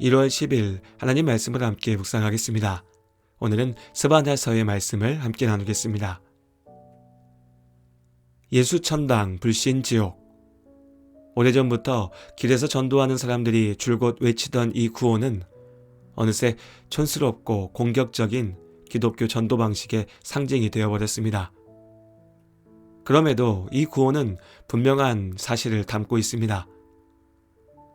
1월 10일 하나님 말씀을 함께 묵상하겠습니다. 오늘은 스바냐서의 말씀을 함께 나누겠습니다. 예수천당 불신지옥. 오래전부터 길에서 전도하는 사람들이 줄곧 외치던 이 구호는 어느새 촌스럽고 공격적인 기독교 전도 방식의 상징이 되어버렸습니다. 그럼에도 이 구호는 분명한 사실을 담고 있습니다.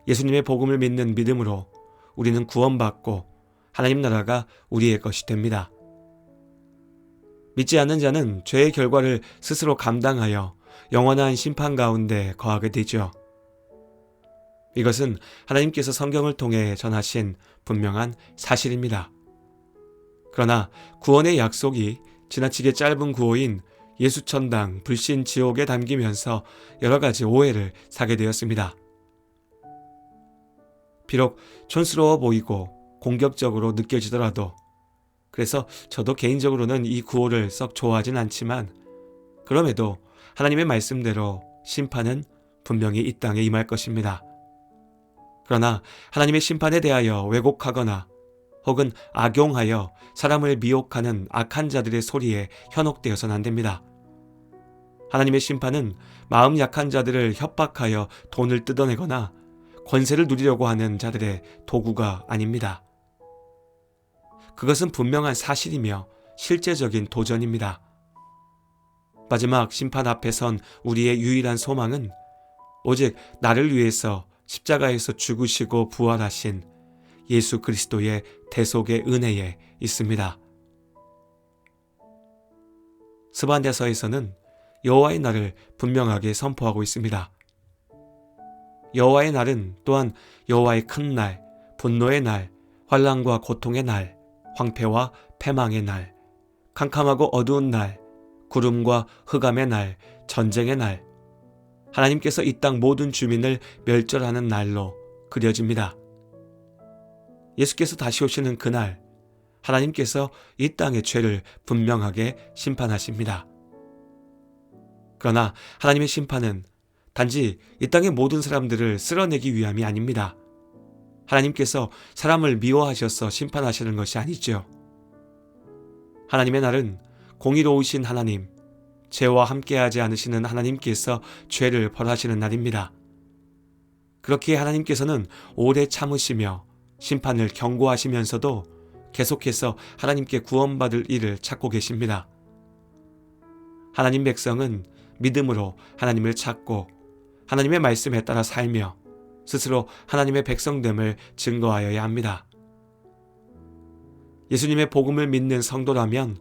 예수님의 복음을 믿는 믿음으로 우리는 구원받고 하나님 나라가 우리의 것이 됩니다. 믿지 않는 자는 죄의 결과를 스스로 감당하여 영원한 심판 가운데 거하게 되죠. 이것은 하나님께서 성경을 통해 전하신 분명한 사실입니다. 그러나 구원의 약속이 지나치게 짧은 구호인 예수천당 불신지옥에 담기면서 여러 가지 오해를 사게 되었습니다. 비록 촌스러워 보이고 공격적으로 느껴지더라도, 그래서 저도 개인적으로는 이 구호를 썩 좋아하진 않지만, 그럼에도 하나님의 말씀대로 심판은 분명히 이 땅에 임할 것입니다. 그러나 하나님의 심판에 대하여 왜곡하거나 혹은 악용하여 사람을 미혹하는 악한 자들의 소리에 현혹되어서는 안 됩니다. 하나님의 심판은 마음 약한 자들을 협박하여 돈을 뜯어내거나 권세를 누리려고 하는 자들의 도구가 아닙니다. 그것은 분명한 사실이며 실제적인 도전입니다. 마지막 심판 앞에 선 우리의 유일한 소망은 오직 나를 위해서 십자가에서 죽으시고 부활하신 예수 그리스도의 대속의 은혜에 있습니다. 스바냐서에서는 여호와의 날을 분명하게 선포하고 있습니다. 여호와의 날은 또한 여호와의 큰 날, 분노의 날, 환난과 고통의 날, 황폐와 패망의 날, 캄캄하고 어두운 날, 구름과 흑암의 날, 전쟁의 날, 하나님께서 이 땅 모든 주민을 멸절하는 날로 그려집니다. 예수께서 다시 오시는 그날, 하나님께서 이 땅의 죄를 분명하게 심판하십니다. 그러나 하나님의 심판은 단지 이 땅의 모든 사람들을 쓸어내기 위함이 아닙니다. 하나님께서 사람을 미워하셔서 심판하시는 것이 아니죠. 하나님의 날은 공의로우신 하나님, 죄와 함께하지 않으시는 하나님께서 죄를 벌하시는 날입니다. 그렇게 하나님께서는 오래 참으시며 심판을 경고하시면서도 계속해서 하나님께 구원받을 일을 찾고 계십니다. 하나님 백성은 믿음으로 하나님을 찾고 하나님의 말씀에 따라 살며 스스로 하나님의 백성됨을 증거하여야 합니다. 예수님의 복음을 믿는 성도라면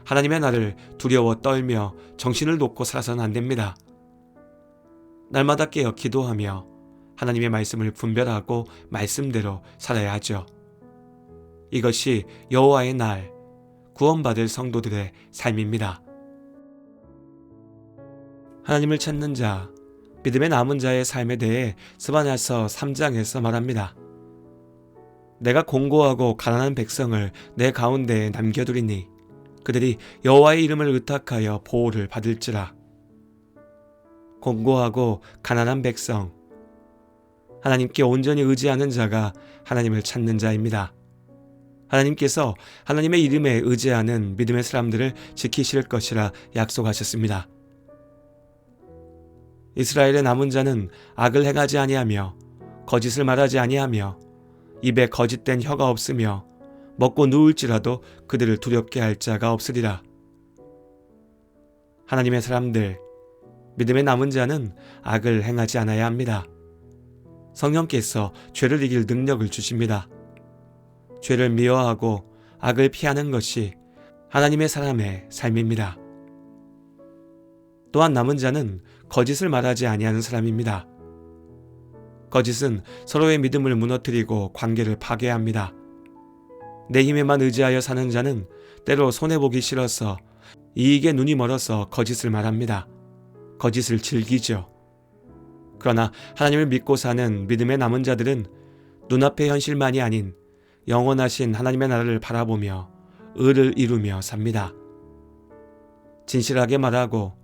하나님의 날을 두려워 떨며 정신을 놓고 살아서는 안 됩니다. 날마다 깨어 기도하며 하나님의 말씀을 분별하고 말씀대로 살아야 하죠. 이것이 여호와의 날, 구원받을 성도들의 삶입니다. 하나님을 찾는 자, 믿음의 남은 자의 삶에 대해 스바냐서 3장에서 말합니다. 내가 공고하고 가난한 백성을 내 가운데에 남겨두리니 그들이 여호와의 이름을 의탁하여 보호를 받을지라. 공고하고 가난한 백성, 하나님께 온전히 의지하는 자가 하나님을 찾는 자입니다. 하나님께서 하나님의 이름에 의지하는 믿음의 사람들을 지키실 것이라 약속하셨습니다. 이스라엘의 남은 자는 악을 행하지 아니하며 거짓을 말하지 아니하며 입에 거짓된 혀가 없으며 먹고 누울지라도 그들을 두렵게 할 자가 없으리라. 하나님의 사람들, 믿음의 남은 자는 악을 행하지 않아야 합니다. 성령께서 죄를 이길 능력을 주십니다. 죄를 미워하고 악을 피하는 것이 하나님의 사람의 삶입니다. 또한 남은 자는 거짓을 말하지 아니하는 사람입니다. 거짓은 서로의 믿음을 무너뜨리고 관계를 파괴합니다. 내 힘에만 의지하여 사는 자는 때로 손해보기 싫어서 이익에 눈이 멀어서 거짓을 말합니다. 거짓을 즐기죠. 그러나 하나님을 믿고 사는 믿음의 남은 자들은 눈앞의 현실만이 아닌 영원하신 하나님의 나라를 바라보며 의를 이루며 삽니다. 진실하게 말하고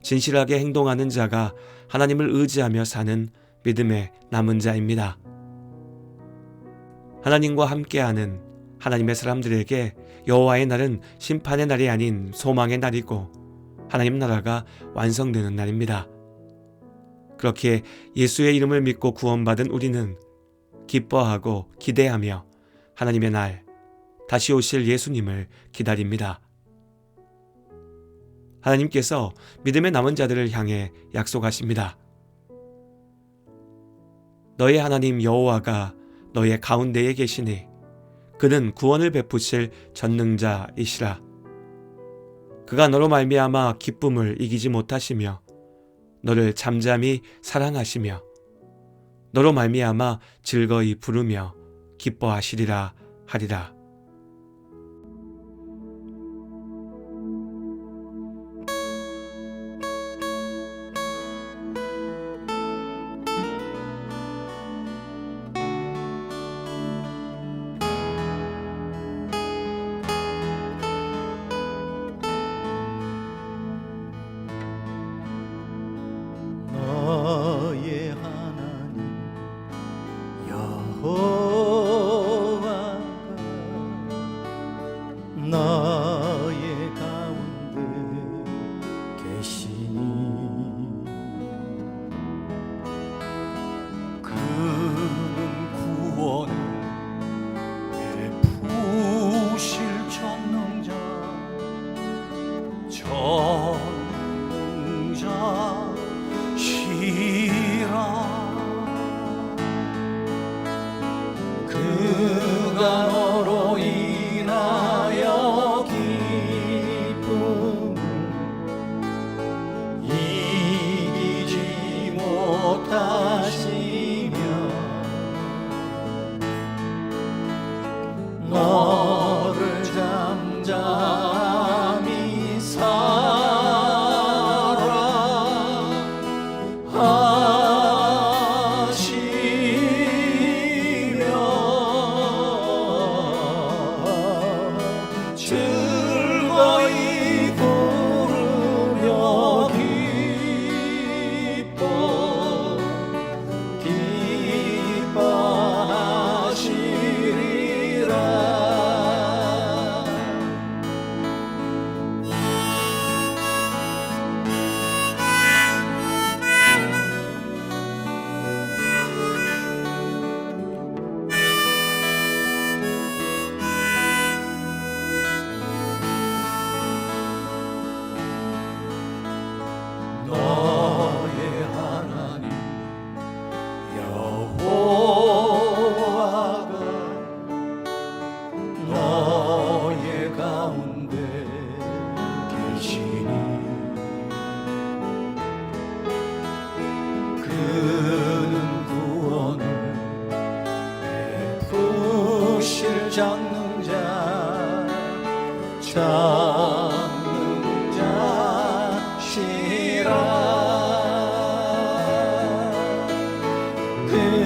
진실하게 행동하는 자가 하나님을 의지하며 사는 믿음의 남은 자입니다. 하나님과 함께하는 하나님의 사람들에게 여호와의 날은 심판의 날이 아닌 소망의 날이고 하나님 나라가 완성되는 날입니다. 그렇게 예수의 이름을 믿고 구원받은 우리는 기뻐하고 기대하며 하나님의 날, 다시 오실 예수님을 기다립니다. 하나님께서 믿음의 남은 자들을 향해 약속하십니다. 너의 하나님 여호와가 너의 가운데에 계시니 그는 구원을 베푸실 전능자이시라. 그가 너로 말미암아 기쁨을 이기지 못하시며 너를 잠잠히 사랑하시며 너로 말미암아 즐거이 부르며 기뻐하시리라 하리라. 너의 하나님 여호와가 너의 가운데 계시니 그는 구원을 베푸실 전능자 그가 너로 인하여 기쁨을 이기지 못하시며 너를 잠잠히 즐거이 부르며 너의 하나님 여호와가 너의 가운데 계시니 그는 구원을 베푸실 전능자시라. 그